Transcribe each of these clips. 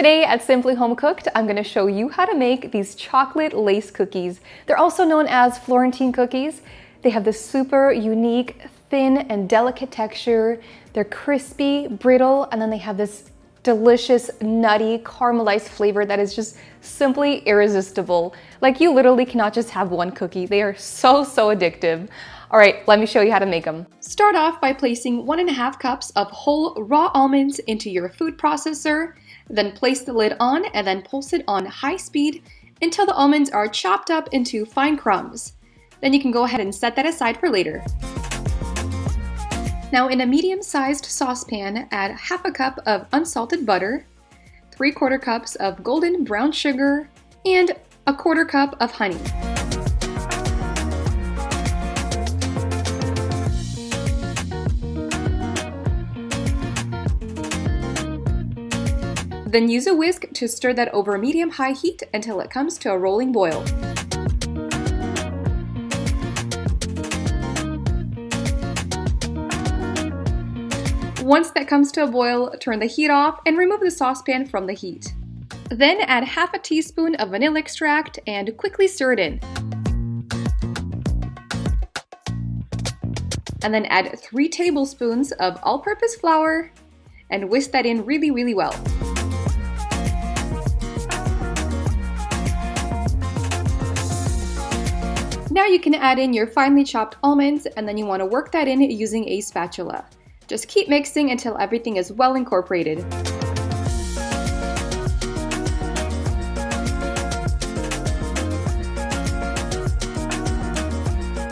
Today at Simply Home Cooked, I'm going to show you how to make these chocolate lace cookies. They're also known as Florentine cookies. They have this super unique, thin and delicate texture. They're crispy, brittle, and then they have this delicious, nutty, caramelized flavor that is just simply irresistible. Like, you literally cannot just have one cookie. They are so addictive. All right, let me show you how to make them. Start off by placing 1.5 cups of whole raw almonds into your food processor. Then place the lid on and then pulse it on high speed until the almonds are chopped up into fine crumbs. Then you can go ahead and set that aside for later. Now in a medium-sized saucepan, add 1/2 cup of unsalted butter, 3/4 cups of golden brown sugar, and 1/4 cup of honey. Then use a whisk to stir that over medium-high heat until it comes to a rolling boil. Once that comes to a boil, turn the heat off and remove the saucepan from the heat. Then add 1/2 teaspoon of vanilla extract and quickly stir it in. And then add 3 tablespoons of all-purpose flour and whisk that in really well. Now you can add in your finely chopped almonds, and then you want to work that in using a spatula. Just keep mixing until everything is well incorporated.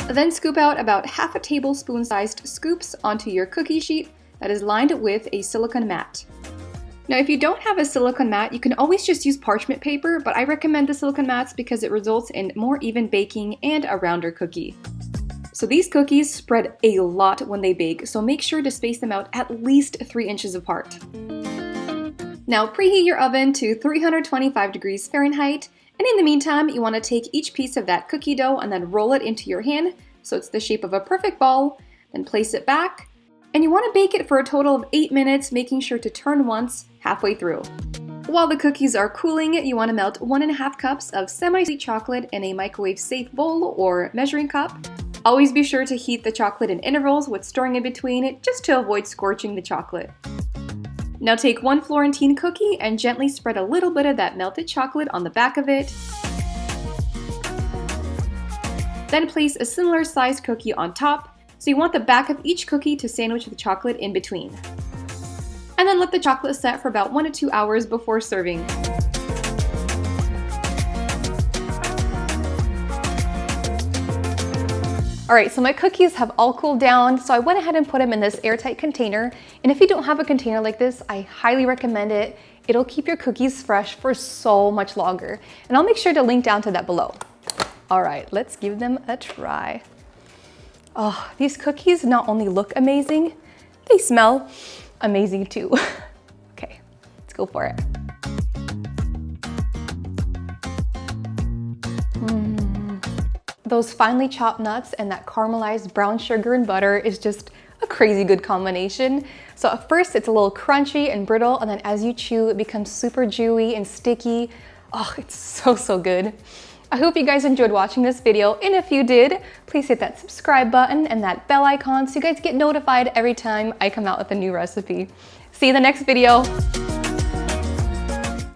Then scoop out about 1/2 tablespoon sized scoops onto your cookie sheet that is lined with a silicone mat. Now if you don't have a silicone mat, you can always just use parchment paper, but I recommend the silicone mats because it results in more even baking and a rounder cookie. So these cookies spread a lot when they bake, so make sure to space them out at least 3 inches apart. Now preheat your oven to 325 degrees Fahrenheit, and in the meantime, you want to take each piece of that cookie dough and then roll it into your hand so it's the shape of a perfect ball, then place it back, and you want to bake it for a total of 8 minutes, making sure to turn once halfway through. While the cookies are cooling, you want to melt 1.5 cups of semi-sweet chocolate in a microwave-safe bowl or measuring cup. Always be sure to heat the chocolate in intervals with stirring in between, just to avoid scorching the chocolate. Now take 1 Florentine cookie and gently spread a little bit of that melted chocolate on the back of it. Then place a similar sized cookie on top, so you want the back of each cookie to sandwich the chocolate in between. And then let the chocolate set for about 1 to 2 hours before serving. Alright, so my cookies have all cooled down, so I went ahead and put them in this airtight container. And if you don't have a container like this, I highly recommend it. It'll keep your cookies fresh for so much longer. And I'll make sure to link down to that below. Alright, let's give them a try. Oh, these cookies not only look amazing, they smell amazing too. Okay, let's go for it. Those finely chopped nuts and that caramelized brown sugar and butter is just a crazy good combination. So at first it's a little crunchy and brittle, and then as you chew, it becomes super chewy and sticky. Oh, it's so good. I hope you guys enjoyed watching this video, and if you did, please hit that subscribe button and that bell icon so you guys get notified every time I come out with a new recipe. See you in the next video.